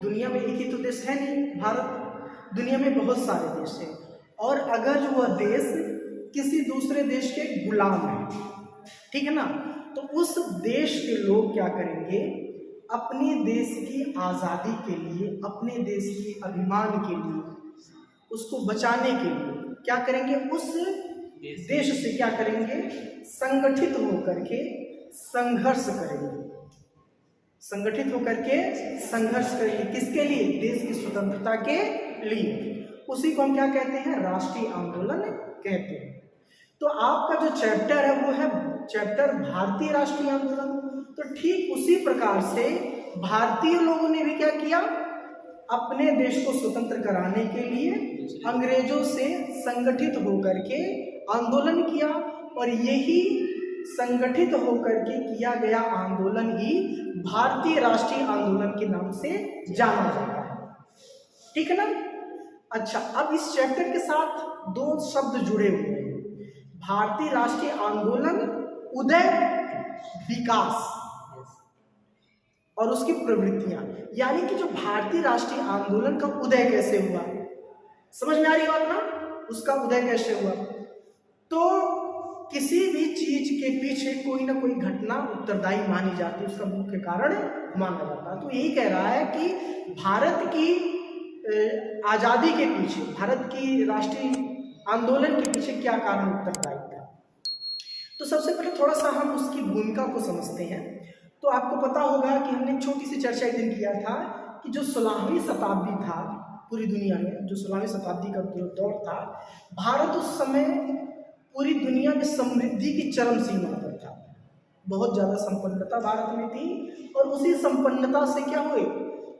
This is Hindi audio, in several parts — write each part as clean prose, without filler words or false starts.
दुनिया में एक ही तो देश है नहीं भारत, दुनिया में बहुत सारे देश हैं। और अगर वह देश किसी दूसरे देश के गुलाम है, ठीक है ना, तो उस देश के लोग क्या करेंगे, अपने देश की आज़ादी के लिए, अपने देश के अभिमान के लिए, उसको बचाने के लिए क्या करेंगे, उस देश से क्या करेंगे, संगठित होकर के संघर्ष करेंगे, संगठित होकर के संघर्ष करेंगे। किसके लिए? देश की स्वतंत्रता के लिए। उसी को हम क्या कहते हैं, राष्ट्रीय आंदोलन कहते हैं। तो आपका जो चैप्टर है वो है चैप्टर भारतीय राष्ट्रीय आंदोलन। तो ठीक उसी प्रकार से भारतीय लोगों ने भी क्या किया, अपने देश को स्वतंत्र कराने के लिए अंग्रेजों से संगठित होकर के आंदोलन किया, और यही संगठित होकर के किया गया आंदोलन ही भारतीय राष्ट्रीय आंदोलन के नाम से जाना जाता है। ठीक है ना। अच्छा, अब इस चैप्टर के साथ दो शब्द जुड़े हुए हैं, भारतीय राष्ट्रीय आंदोलन उदय, विकास और उसकी प्रवृत्तियां। यानी कि जो भारतीय राष्ट्रीय आंदोलन का उदय कैसे हुआ, समझ में आ रही बात ना, उसका उदय कैसे हुआ। तो किसी भी चीज के पीछे कोई ना कोई घटना उत्तरदायी मानी जाती है, उसका मुख्य कारण माना जाता है। तो यही कह रहा है कि भारत की आजादी के पीछे, भारत की राष्ट्रीय आंदोलन के पीछे क्या कारण उत्तरदायी था। तो सबसे पहले थोड़ा सा हम उसकी भूमिका को समझते हैं। तो आपको पता होगा कि हमने छोटी सी चर्चा एक दिन किया था कि जो 16वीं शताब्दी था पूरी दुनिया में, जो 16वीं शताब्दी का दौर था, भारत उस समय पूरी दुनिया में समृद्धि की चरम सीमा पर था। बहुत ज़्यादा संपन्नता भारत में थी, और उसी संपन्नता से क्या हुए,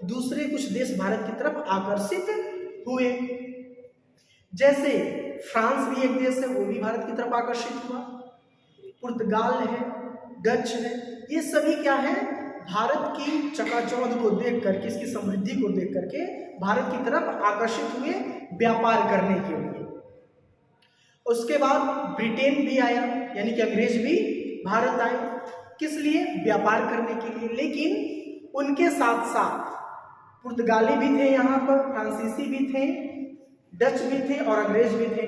दूसरे कुछ देश भारत की तरफ आकर्षित हुए। जैसे फ्रांस भी एक देश है, वो भी भारत की तरफ आकर्षित हुआ, पुर्तगाल है, डच है, ये सभी क्या है, भारत की चकाचौंध को देख करके, इसकी समृद्धि को देख करके भारत की तरफ आकर्षित हुए व्यापार करने के लिए। उसके बाद ब्रिटेन भी आया, यानी कि अंग्रेज भी भारत आए, किस लिए, व्यापार करने के लिए। लेकिन उनके साथ साथ पुर्तगाली भी थे यहाँ पर, फ्रांसीसी भी थे, डच भी थे और अंग्रेज भी थे।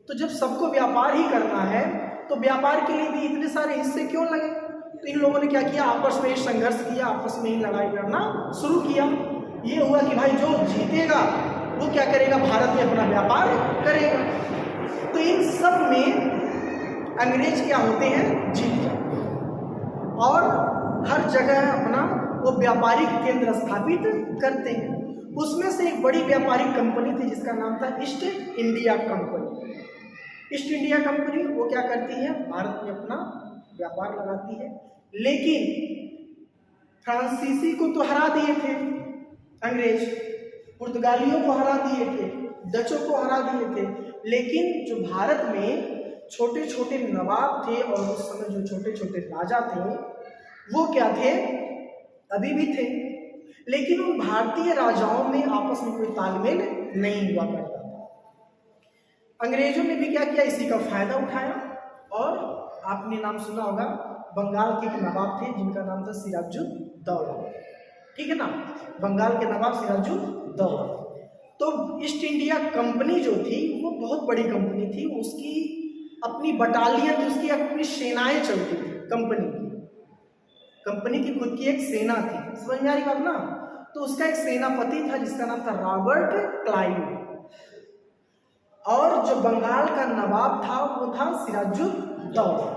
तो जब सबको व्यापार ही करना है तो व्यापार के लिए भी इतने सारे हिस्से क्यों लगे। तो इन लोगों ने क्या किया, आपस में ही संघर्ष किया, आपस में ही लड़ाई करना शुरू किया। ये हुआ कि भाई जो जीतेगा वो क्या करेगा, भारत में अपना व्यापार करेगा। तो इन सब में अंग्रेज क्या होते हैं, जीत जाते हैं, और हर जगह अपना वो व्यापारिक केंद्र स्थापित करते हैं। उसमें से एक बड़ी व्यापारिक कंपनी थी जिसका नाम था east India company. East India company वो क्या करती है, भारत में अपना व्यापार लगाती है। लेकिन फ्रांसीसी को तो हरा दिए थे अंग्रेज, पुर्तगालियों को हरा दिए थे, डचों को हरा दिए थे, लेकिन जो भारत में छोटे छोटे नवाब थे और उस समय जो छोटे छोटे राजा थे वो क्या थे, अभी भी थे। लेकिन उन भारतीय राजाओं में आपस में कोई तालमेल नहीं हुआ करता था। अंग्रेजों ने भी क्या किया, इसी का फायदा उठाया, और आपने नाम सुना होगा, बंगाल के एक नवाब थे जिनका नाम था सिराजुद्दौला, ठीक है ना, बंगाल के नवाब सिराजुद्दौला। तो ईस्ट इंडिया कंपनी जो थी वो बहुत बड़ी कंपनी थी, उसकी अपनी बटालियन, उसकी अपनी सेनाएं चलती थी। कंपनी की खुद की एक सेना थी, समझ में आ रही बात ना। तो उसका एक सेनापति था जिसका नाम था रॉबर्ट क्लाइव, और जो बंगाल का नवाब था वो था सिराजुद्दौला।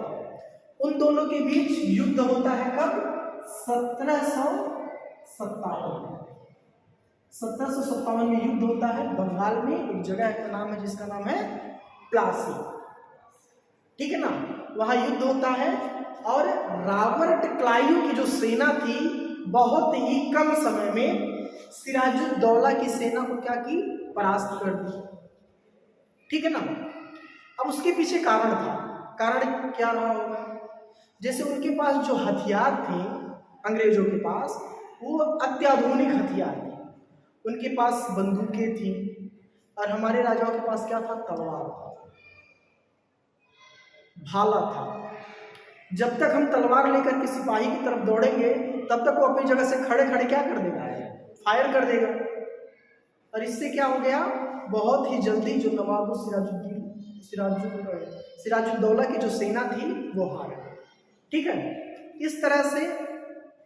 उन दोनों के बीच युद्ध होता है कब, 1757 में युद्ध होता है। बंगाल में एक जगह का नाम है जिसका नाम है प्लासी, ठीक है ना, वहां युद्ध होता है, और रॉबर्ट क्लाइव की जो सेना थी बहुत ही कम समय में सिराजुद्दौला की सेना को क्या की, परास्त कर दी, ठीक है ना। अब उसके पीछे कारण था, कारण क्या रहा होगा, जैसे उनके पास जो हथियार थे अंग्रेजों के पास, वो अत्याधुनिक हथियार थे। उनके पास बंदूकें थी, और हमारे राजाओं के पास क्या था, तलवार था, भाला था। जब तक हम तलवार लेकर के सिपाही की तरफ दौड़ेंगे तब तक वो अपनी जगह से खड़े खड़े क्या कर देगा, फायर कर देगा। और इससे क्या हो गया, बहुत ही जल्दी जो नवाब सिराजुद्दौला की जो सेना थी वो हार गई। ठीक है, इस तरह से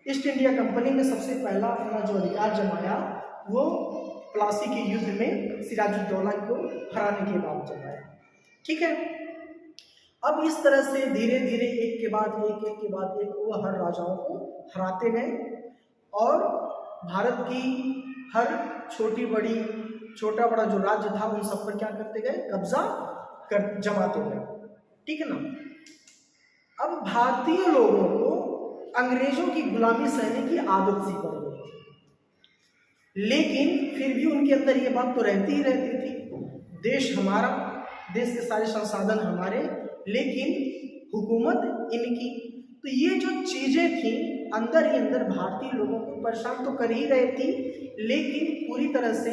ईस्ट इंडिया कंपनी ने सबसे पहला अपना जो अधिकार जमाया वो प्लासी के युद्ध में सिराजुद्दौला को हराने के बाद जमाया। ठीक है, अब इस तरह से धीरे धीरे एक के बाद एक वो हर राजाओं को हराते गए और भारत की हर छोटा बड़ा जो राज्य था उन सब पर क्या करते गए, कब्जा कर जमाते गए। ठीक है ना। अब भारतीय लोगों को अंग्रेजों की गुलामी सहने की आदत सी पड़ गई, लेकिन फिर भी उनके अंदर ये बात तो रहती ही रहती थी, देश हमारा, देश के सारे संसाधन हमारे, लेकिन हुकूमत इनकी। तो ये जो चीजें थी अंदर ही अंदर भारतीय लोगों को परेशान तो कर ही रही थी, लेकिन पूरी तरह से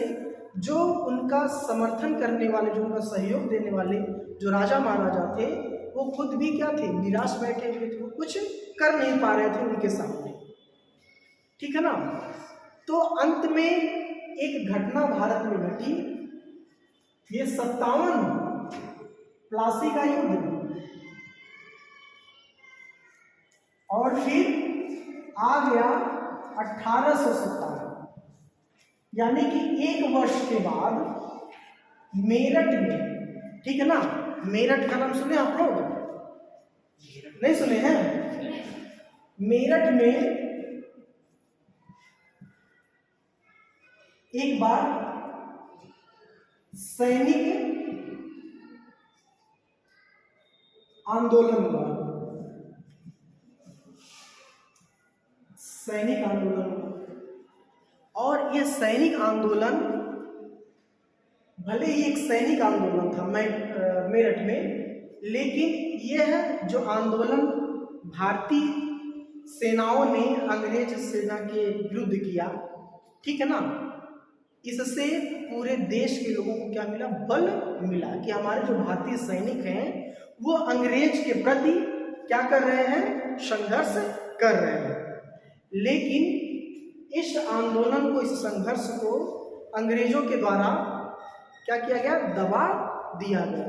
जो उनका समर्थन करने वाले, जो उनका सहयोग देने वाले जो राजा महाराजा थे वो खुद भी क्या थे, निराश बैठे हुए थे, वो कुछ कर नहीं पा रहे थे उनके सामने। ठीक है ना। तो अंत में एक घटना भारत में घटी, ये 57 प्लासी का युद्ध, और फिर आ गया 1857, यानी कि एक वर्ष के बाद मेरठ में, ठीक है ना, मेरठ का नाम सुने आप लोग? नहीं सुने हैं? मेरठ में एक बार सैनिक आंदोलन हुआ, सैनिक आंदोलन। और ये सैनिक आंदोलन भले ही एक सैनिक आंदोलन था मेरठ में, लेकिन यह जो आंदोलन भारतीय सेनाओं ने अंग्रेज सेना के विरुद्ध किया, ठीक है ना, इससे पूरे देश के लोगों को क्या मिला, बल मिला कि हमारे जो भारतीय सैनिक हैं वो अंग्रेज के प्रति क्या कर रहे हैं, संघर्ष कर रहे हैं। लेकिन इस आंदोलन को, इस संघर्ष को अंग्रेजों के द्वारा क्या किया गया, दबा दिया गया,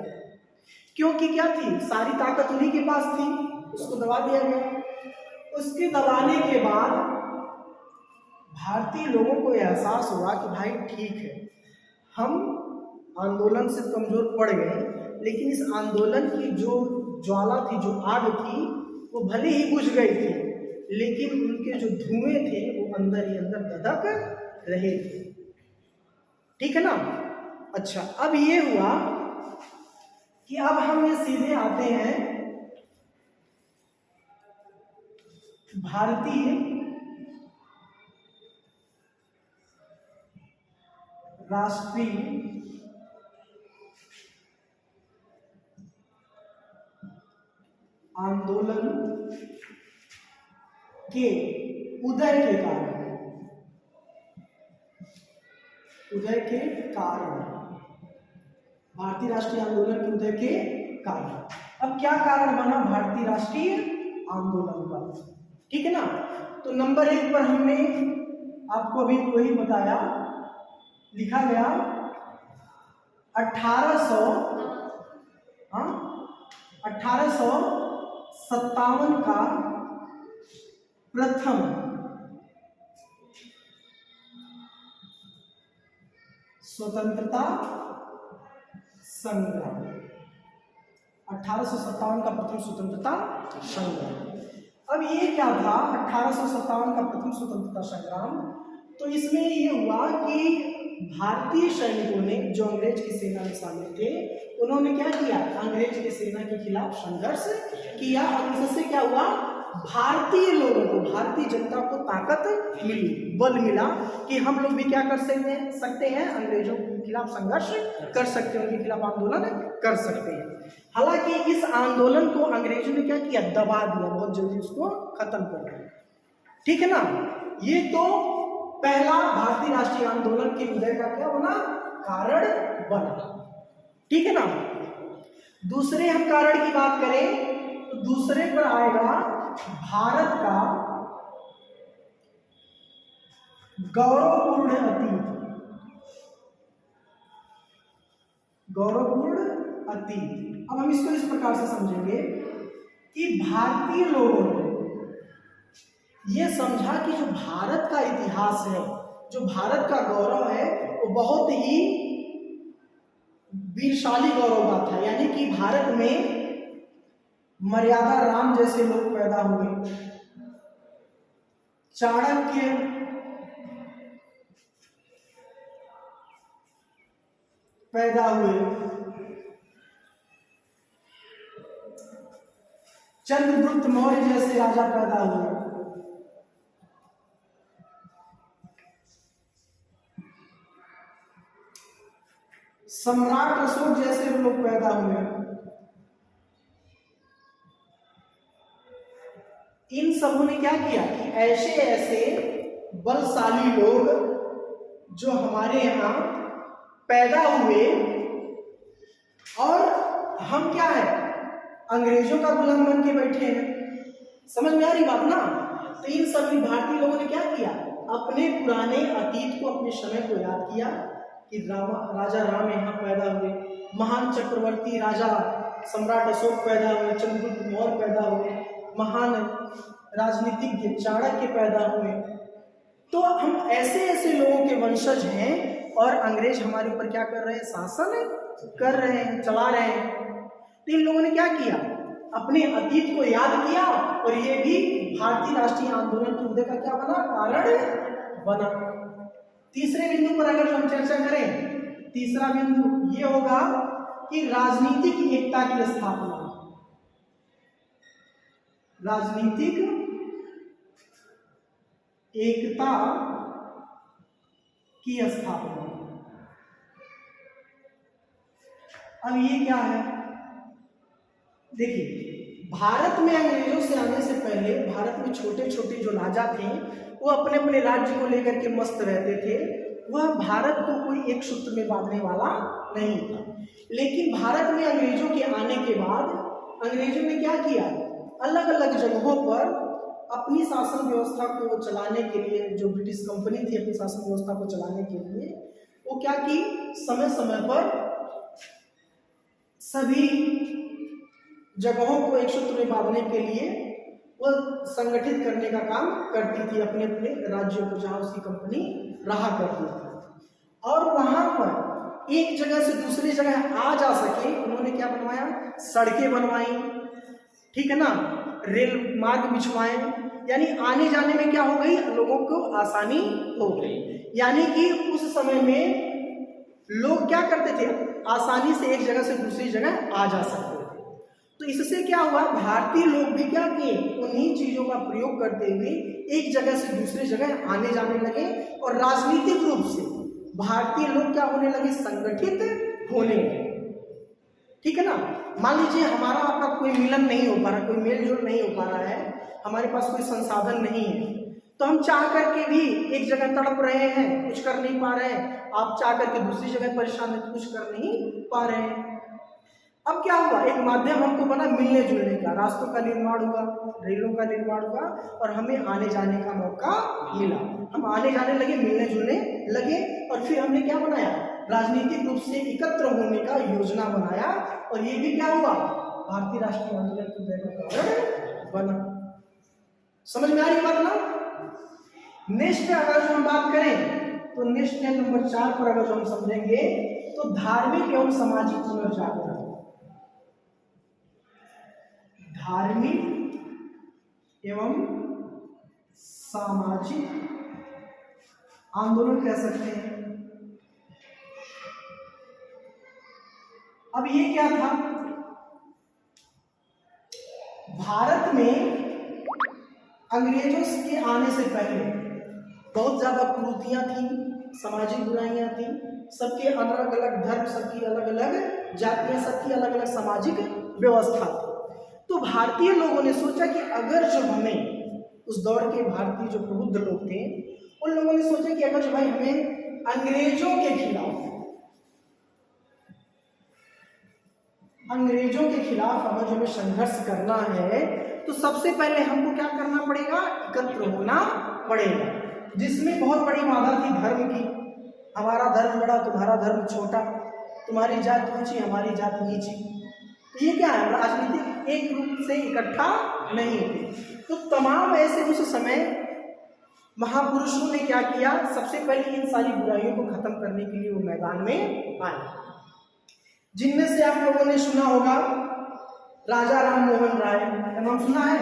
क्योंकि क्या थी, सारी ताकत उन्हीं के पास थी, उसको दबा दिया गया। उसके दबाने के बाद भारतीय लोगों को एहसास हुआ कि भाई ठीक है, हम आंदोलन से कमजोर पड़ गए, लेकिन इस आंदोलन की जो ज्वाला थी, जो आग थी, वो भले ही बुझ गई थी, लेकिन उनके जो धुएं थे वो अंदर ही अंदर धधक रहे थे। ठीक है ना। अच्छा, अब ये हुआ कि अब हम ये सीधे आते हैं भारतीय राष्ट्रीय आंदोलन के उदय के कारण, भारतीय राष्ट्रीय आंदोलन के उदय के कारण। अब क्या कारण बना भारतीय राष्ट्रीय आंदोलन का, ठीक है ना। तो नंबर 1 पर हमने आपको अभी वही बताया, लिखा गया 1857 का प्रथम स्वतंत्रता संग्राम, 1857 का प्रथम स्वतंत्रता संग्राम। अब ये क्या था 1857 का प्रथम स्वतंत्रता संग्राम, तो इसमें ये हुआ कि भारतीय सैनिकों ने, जो अंग्रेज की सेना में शामिल थे, उन्होंने क्या किया, अंग्रेज की सेना के खिलाफ संघर्ष किया, और इससे क्या हुआ, भारतीय लोगों को, भारतीय जनता को ताकत मिली, बल मिला कि हम लोग भी क्या कर सकते हैं, अंग्रेजों के खिलाफ संघर्ष कर सकते हैं, उनके खिलाफ आंदोलन कर सकते हैं। हालांकि इस आंदोलन को अंग्रेजों ने क्या किया, दबा दिया, बहुत जल्दी उसको खत्म कर दिया। ठीक है ना। ये तो पहला भारतीय राष्ट्रीय आंदोलन के उदय का क्या बना, कारण बना। ठीक है ना। दूसरे हम कारण की बात करें तो दूसरे पर आएगा भारत का गौरवपूर्ण अतीत, गौरवपूर्ण अतीत। अब हम इसको इस प्रकार से समझेंगे कि भारतीय लोगों ने ये समझा कि जो भारत का इतिहास है, जो भारत का गौरव है, वो बहुत ही वीरशाली गौरव का था। यानी कि भारत में मर्यादा राम जैसे लोग पैदा हुए, चाणक्य, पैदा हुए, चंद्रगुप्त मौर्य जैसे राजा पैदा हुए, सम्राट अशोक जैसे लोग पैदा हुए। इन सबों ने क्या किया कि ऐसे ऐसे बलशाली लोग जो हमारे यहाँ पैदा हुए, और हम क्या है, अंग्रेजों का गुलाम बन के बैठे हैं। समझ में आ रही बात ना? तो इन सभी भारतीय लोगों ने क्या किया, अपने पुराने अतीत को, अपने समय को याद किया कि राजा राम यहाँ पैदा हुए, महान चक्रवर्ती राजा सम्राट अशोक पैदा हुए, चंद्रगुप्त मौर्य पैदा हुए, महान राजनीतिज्ञ चाणक्य पैदा हुए। तो हम ऐसे ऐसे लोगों के वंशज हैं, और अंग्रेज हमारे ऊपर क्या कर रहे हैं, शासन कर रहे हैं, चला रहे हैं। तो इन लोगों ने क्या किया, अपने अतीत को याद किया, और ये भी भारतीय राष्ट्रीय आंदोलन के उदय का क्या बना, कारण बना। तीसरे बिंदु पर अगर हम चर्चा करें, तीसरा बिंदु ये होगा कि राजनीतिक एकता की स्थापना, राजनीतिक एकता की स्थापना। अब ये क्या है, देखिए, भारत में अंग्रेजों से आने से पहले भारत में छोटे छोटे जो राजा थे वो अपने अपने राज्य को लेकर के मस्त रहते थे। वह भारत को कोई एक सूत्र में बांधने वाला नहीं था। लेकिन भारत में अंग्रेजों के आने के बाद अंग्रेजों ने क्या किया, अलग अलग जगहों पर अपनी शासन व्यवस्था को चलाने के लिए, जो ब्रिटिश कंपनी थी अपनी शासन व्यवस्था को चलाने के लिए, वो क्या की, समय समय पर सभी जगहों को एक सूत्र में बांधने के लिए वह संगठित करने का काम करती थी अपने अपने राज्यों को, जहां उसकी कंपनी रहा करती थी। और वहां पर एक जगह से दूसरी जगह आ जा सके, उन्होंने क्या बनवाया, सड़कें बनवाई, ठीक है ना, रेल मार्ग बिछवाए, यानी आने जाने में क्या हो गई, लोगों को आसानी हो गई। यानी कि उस समय में लोग क्या करते थे, आसानी से एक जगह से दूसरी जगह आ जा सकते थे। तो इससे क्या हुआ, भारतीय लोग भी क्या किए, उन्हीं चीजों का प्रयोग करते हुए एक जगह से दूसरी जगह आने जाने लगे, और राजनीतिक रूप से भारतीय लोग क्या होने लगे, संगठित होने लगे। ठीक है ना, मान लीजिए हमारा आपका कोई मिलन नहीं हो पा रहा, कोई मेल जोल नहीं हो पा रहा है, हमारे पास कोई संसाधन नहीं है, तो हम चाह करके भी एक जगह तड़प रहे हैं, कुछ कर नहीं पा रहे हैं, आप चाह करके दूसरी जगह परेशान है, कुछ कर नहीं पा रहे हैं। अब क्या हुआ, एक माध्यम हमको बना मिलने जुलने का, रास्तों का निर्माण हुआ, रेलों का निर्माण हुआ, और हमें आने जाने का मौका मिला, हम आने जाने लगे, मिलने जुलने लगे, और फिर हमने क्या बनाया, राजनीतिक रूप से एकत्र होने का योजना बनाया, और ये भी क्या हुआ, भारतीय राष्ट्रीय आंदोलन के उदय का कारण बना। समझ में आ रही बात ना? नेक्स्ट अगर जो हम बात करें, तो नेक्स्ट नंबर 4 पर अगर जो हम समझेंगे, तो धार्मिक एवं सामाजिक पुनर्जागरण, धार्मिक एवं सामाजिक आंदोलन कह सकते हैं। अब ये क्या था, भारत में अंग्रेजों के आने से पहले बहुत ज्यादा कुरीतियां थी, सामाजिक बुराइयां थी, सबके अलग अलग धर्म, सबकी अलग अलग जातियां, सबकी अलग अलग सामाजिक व्यवस्था थी। तो भारतीय लोगों ने सोचा कि अगर जो हमें, उस दौर के भारतीय जो प्रबुद्ध लोग थे, उन लोगों ने सोचा कि अगर जो भाई हमें अंग्रेजों के खिलाफ अगर जो हमें संघर्ष करना है, तो सबसे पहले हमको क्या करना पड़ेगा, एकत्र होना पड़ेगा। जिसमें बहुत बड़ी बाधा थी धर्म की, हमारा धर्म बड़ा तुम्हारा धर्म छोटा, तुम्हारी जात ऊंची हमारी जात नीची। तो ये क्या है, राजनीतिक एक रूप से इकट्ठा नहीं थे। तो तमाम ऐसे उस समय महापुरुषों ने क्या किया, सबसे पहले इन सारी बुराइयों को खत्म करने के लिए वो मैदान में आए, जिनमें से आप लोगों ने सुना होगा राजा राम मोहन राय का नाम सुना है।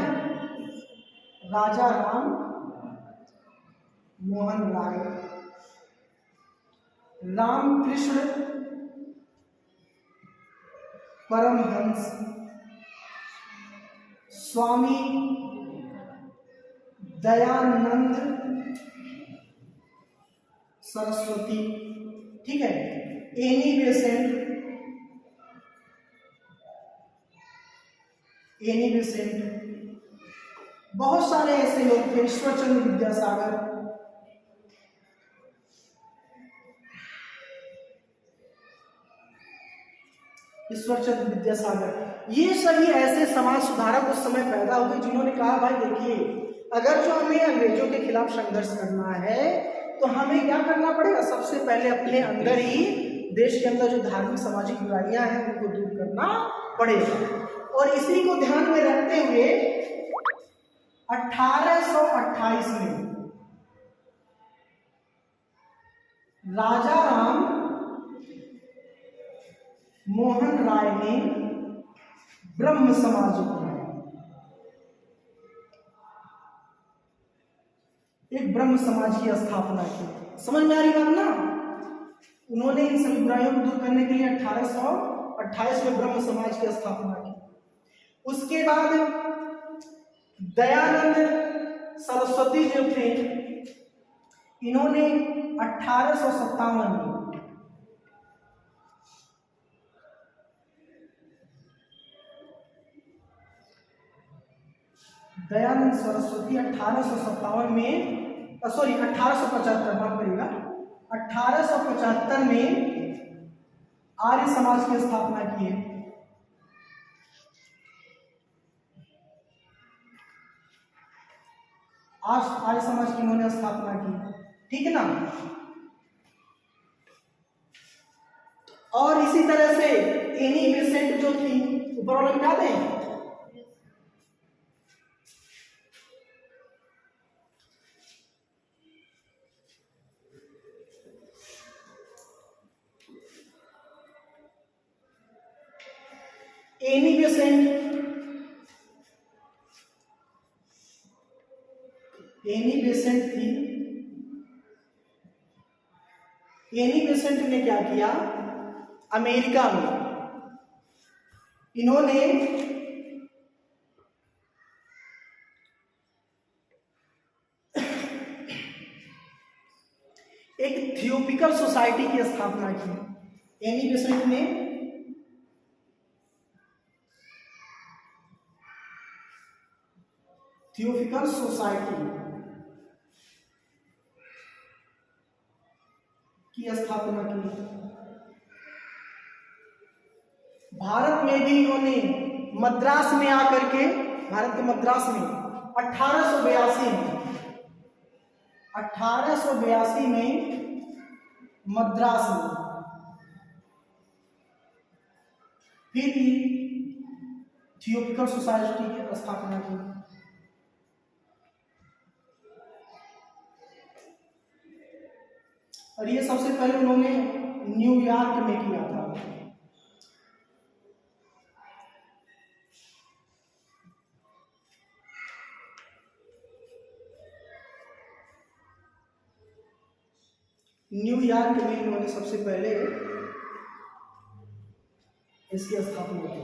राजा राम मोहन राय, रामकृष्ण परमहंस, स्वामी दयानंद सरस्वती, ठीक है, एनी बेसेंट, बहुत सारे ऐसे लोग थे, ईश्वरचंद्र विद्यासागर, ये सभी ऐसे समाज सुधारक उस समय पैदा हुए जिन्होंने कहा भाई देखिए, अगर जो हमें अंग्रेजों के खिलाफ संघर्ष करना है तो हमें क्या करना पड़ेगा, सबसे पहले अपने अंदर ही देश के अंदर जो धार्मिक सामाजिक बुराइयां हैं उनको दूर करना पड़ेगा। और इसी को ध्यान में रखते हुए 1828 में राजा राम मोहन राय ने ब्रह्म समाज बनाया, एक ब्रह्म समाज की स्थापना की। समझ में आ रही बात ना? उन्होंने इन सभी बुराइयों को दूर करने के लिए 1828 में ब्रह्म समाज की स्थापना की। उसके बाद दयानंद सरस्वती जो थे, इन्होंने 1857 में दयानंद सरस्वती 1857 में, सॉरी 1875, माफ करिएगा, 1875 में आर्य समाज की स्थापना की है। आज आर्य समाज की इन्होंने स्थापना की, ठीक है ना। और इसी तरह से एनी बेसेंट जो थी, ऊपर वाला क्या दें, एनी बेसेंट थी। एनी बेसेंट ने क्या किया, अमेरिका में इन्होंने एक थियोपिकल सोसाइटी की स्थापना की। एनी बेसेंट ने थियोपिकल सोसाइटी की स्थापना की। भारत में भी इन्होंने मद्रास में आकर के, भारत के मद्रास में 1882 में मद्रास में फिर थियोपिकल सोसाइटी की स्थापना की। और ये सबसे पहले उन्होंने न्यूयॉर्क में किया था। न्यूयॉर्क में इन्होंने सबसे पहले इसकी स्थापना की।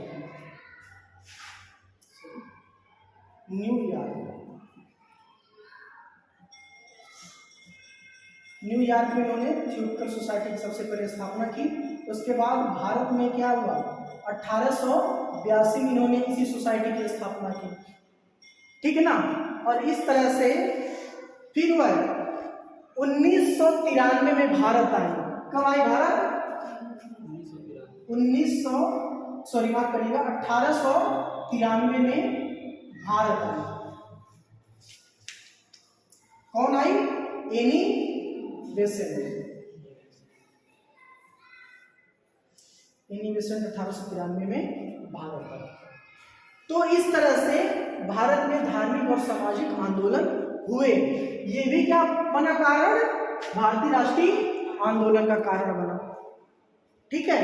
न्यूयॉर्क में इन्होंने थियोपिकल सोसाइटी की सबसे पहले स्थापना की। उसके बाद भारत में क्या हुआ, 1882 में इन्होंने इसी सोसाइटी की स्थापना की, ठीक है ना। और इस तरह से फिर वह 1993 में भारत आई। कब आई भारत? 1893 में भारत आई। कौन आई? Annie Besant. एनी बेसेंट 1893 में भारत आए। तो इस तरह से भारत में धार्मिक और सामाजिक आंदोलन हुए। ये भी क्या बना कारण, भारतीय राष्ट्रीय आंदोलन का कारण बना। ठीक है,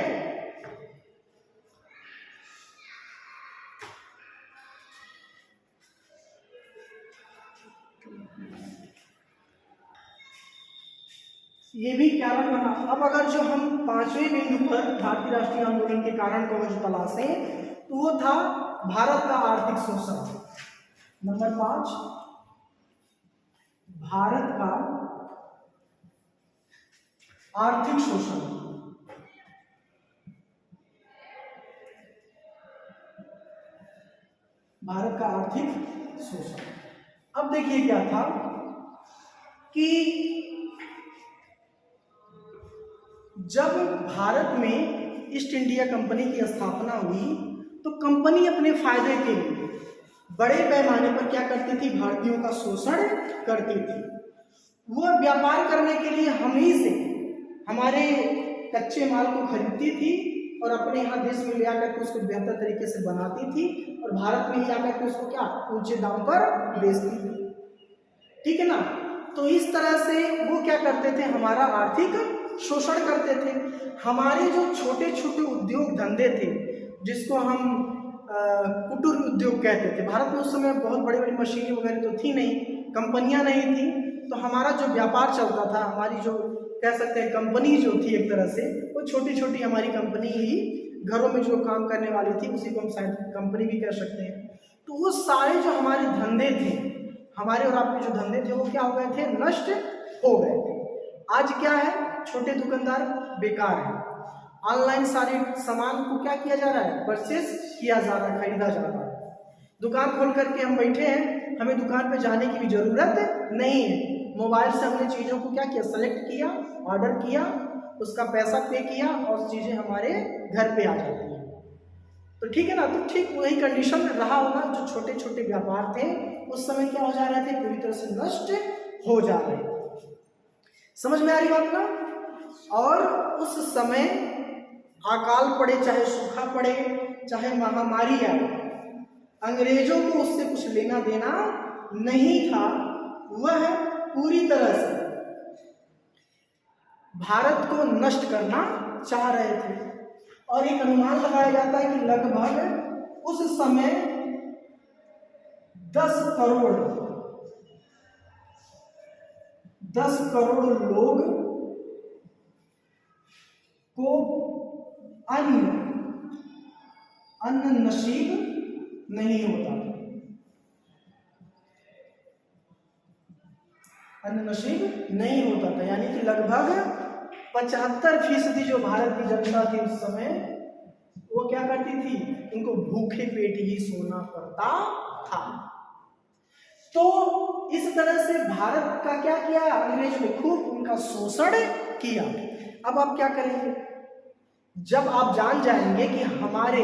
ये भी कारण बना। अब अगर जो हम पांचवें बिंदु पर भारतीय राष्ट्रीय आंदोलन के कारण को जो तलाशें तो वो था भारत का आर्थिक शोषण। नंबर 5, भारत का आर्थिक शोषण। भारत का आर्थिक शोषण। अब देखिए क्या था कि जब भारत में ईस्ट इंडिया कंपनी की स्थापना हुई तो कंपनी अपने फायदे के लिए बड़े पैमाने पर क्या करती थी, भारतीयों का शोषण करती थी। वह व्यापार करने के लिए हम ही से हमारे कच्चे माल को खरीदती थी और अपने यहाँ देश में ले आकर के उसको बेहतर तरीके से बनाती थी और भारत में ही आकर के उसको क्या ऊंचे दाम पर बेचती थी। ठीक है ना। तो इस तरह से वो क्या करते थे, हमारा आर्थिक शोषण करते थे। हमारे जो छोटे छोटे उद्योग धंधे थे जिसको हम कुटीर उद्योग कहते थे, भारत में उस समय बहुत बड़ी बड़ी मशीनें वगैरह तो थी नहीं, कंपनियां नहीं थी, तो हमारा जो व्यापार चलता था, हमारी जो कह सकते हैं कंपनी जो थी एक तरह से, वो छोटी छोटी हमारी कंपनी ही घरों में जो काम करने वाली थी उसी को हम शायद कंपनी भी कह सकते हैं। तो वो सारे जो हमारे धंधे थे, हमारे और आपके जो धंधे थे वो क्या हो गए थे, नष्ट हो गए थे। आज क्या है, छोटे दुकानदार बेकार है। ऑनलाइन सारे सामान को क्या किया जा रहा है, परचेज किया जा रहा है, खरीदा जा रहा है। दुकान खोल करके हम बैठे हैं, हमें दुकान पे जाने की भी जरूरत नहीं है। मोबाइल से हमने चीज़ों को क्या किया, सेलेक्ट किया, ऑर्डर किया, उसका पैसा पे किया और चीज़ें हमारे घर पे आ जाती हैं। तो ठीक है ना। तो ठीक वही कंडीशन रहा होगा, जो छोटे छोटे व्यापार थे उस समय क्या हो जा रहे थे, पूरी तरह से नष्ट हो जा रहे थे। समझ में आ रही बात ना। और उस समय अकाल पड़े, चाहे सूखा पड़े, चाहे महामारी आए, अंग्रेजों को उससे कुछ लेना देना नहीं था। वह पूरी तरह से भारत को नष्ट करना चाह रहे थे। और एक अनुमान लगाया जाता है कि लगभग उस समय 10 करोड़ लोग को अन्न नसीब नहीं होता, अन्न नसीब नहीं होता था। यानी कि लगभग 75% जो भारत की जनता थी उस समय, वो क्या करती थी, उनको भूखे पेट ही सोना पड़ता था। तो इस तरह से भारत का क्या किया, अंग्रेजों ने खूब उनका शोषण किया। अब आप क्या करेंगे, जब आप जान जाएंगे कि हमारे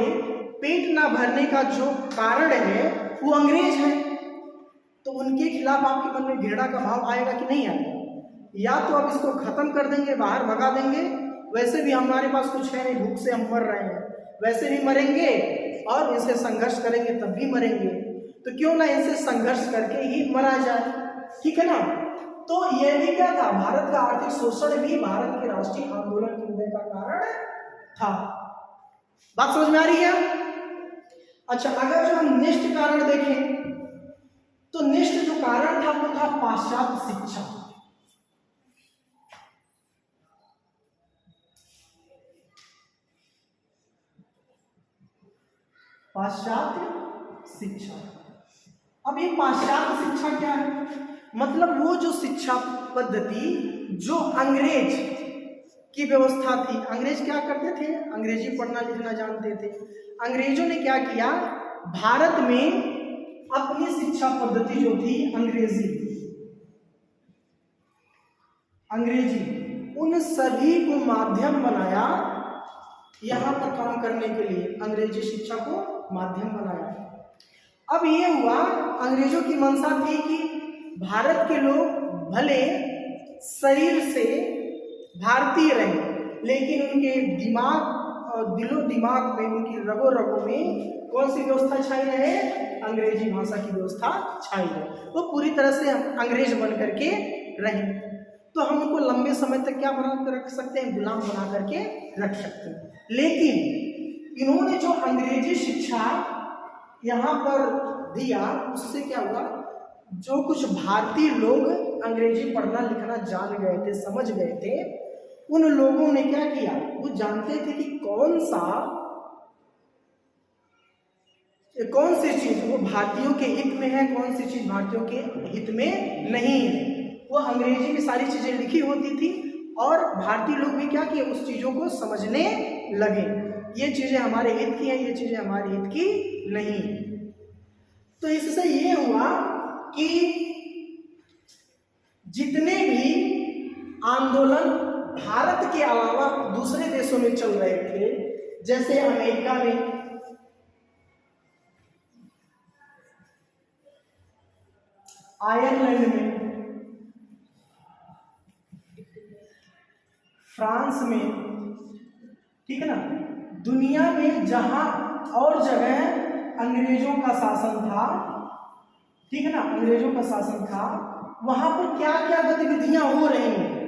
पेट ना भरने का जो कारण है वो अंग्रेज है, तो उनके खिलाफ आपके मन में घृणा का भाव आएगा कि नहीं आएगा। या तो आप इसको खत्म कर देंगे, बाहर भगा देंगे, वैसे भी हमारे पास कुछ है नहीं, भूख से हम मर रहे हैं, वैसे भी मरेंगे, और इनसे संघर्ष करेंगे तब भी मरेंगे, तो क्यों ना इनसे संघर्ष करके ही मरा जाए। ठीक है ना। तो यह भी क्या था, भारत का आर्थिक शोषण भी भारत के राष्ट्रीय आंदोलन के उदय का कारण था। बात समझ में आ रही है। अच्छा, अगर जो हम नेक्स्ट कारण देखें तो नेक्स्ट जो कारण था वो था पाश्चात्य शिक्षा। पाश्चात्य शिक्षा। अब ये पाश्चात्य शिक्षा क्या है, मतलब वो जो शिक्षा पद्धति जो अंग्रेज की व्यवस्था थी। अंग्रेज क्या करते थे, अंग्रेजी पढ़ना लिखना जानते थे। अंग्रेजों ने क्या किया, भारत में अपनी शिक्षा पद्धति जो थी अंग्रेजी, उन सभी को माध्यम बनाया यहाँ पर काम करने के लिए, अंग्रेजी शिक्षा को माध्यम बनाया। अब ये हुआ, अंग्रेजों की मंशा थी कि भारत के लोग भले शरीर से भारतीय रहे, लेकिन उनके दिमाग और दिलो दिमाग में, उनकी रगो रगों में कौन सी व्यवस्था छाई रहे? अंग्रेजी भाषा की व्यवस्था छाई रहे। वो पूरी तरह से अंग्रेज बन करके रहे। तो हम उनको लंबे समय तक क्या बना कर रख सकते हैं? गुलाम बना करके रख सकते हैं। लेकिन इन्होंने जो अंग्रेजी शिक्षा यहाँ पर दिया, उससे क्या हुआ? जो कुछ भारतीय लोग अंग्रेजी पढ़ना लिखना जान गए थे, समझ गए थे, उन लोगों ने क्या किया? वो जानते थे कि कौन सी चीज वो भारतीयों के हित में है, कौन सी चीज भारतीयों के हित में नहीं है। वो अंग्रेजी में सारी चीजें लिखी होती थी और भारतीय लोग भी क्या किए? उस चीजों को समझने लगे। ये चीजें हमारे हित की हैं, ये चीजें हमारे हित की नहीं है। तो इससे ये हुआ कि जितने भी आंदोलन भारत के अलावा दूसरे देशों में चल रहे थे, जैसे अमेरिका में, आयरलैंड में, फ्रांस में, ठीक है ना, दुनिया में जहां और जगह अंग्रेजों का शासन था, ठीक है ना, अंग्रेजों का शासन था, वहां पर क्या क्या गतिविधियां हो रही हैं।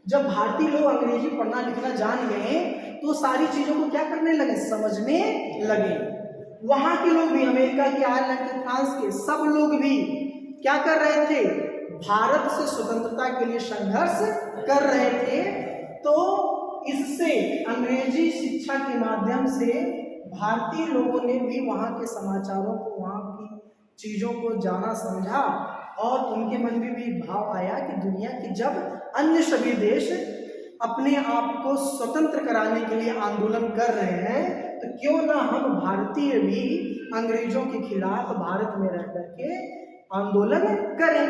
जब भारतीय लोग अंग्रेजी पढ़ना लिखना जान गए तो सारी चीजों को क्या करने लगे? समझने लगे। वहां के लोग भी, अमेरिका के, आयरलैंड के, फ्रांस के, सब लोग भी क्या कर रहे थे? भारत से स्वतंत्रता के लिए संघर्ष कर रहे थे। तो इससे अंग्रेजी शिक्षा के माध्यम से भारतीय लोगों ने भी वहां के समाचारों को, वहां की चीजों को जाना, समझा, और उनके मन में भी भाव आया कि दुनिया के जब अन्य सभी देश अपने आप को स्वतंत्र कराने के लिए आंदोलन कर रहे हैं, तो क्यों ना हम भारतीय भी अंग्रेजों के खिलाफ भारत में रह करके आंदोलन करें।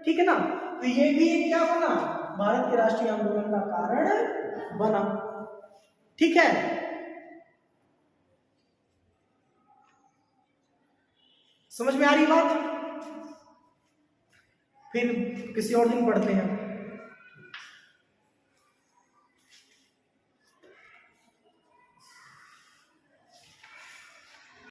ठीक है ना। तो ये भी क्या बना? भारत के राष्ट्रीय आंदोलन का कारण बना। ठीक है, समझ में आ रही बात? फिर किसी और दिन पढ़ते हैं।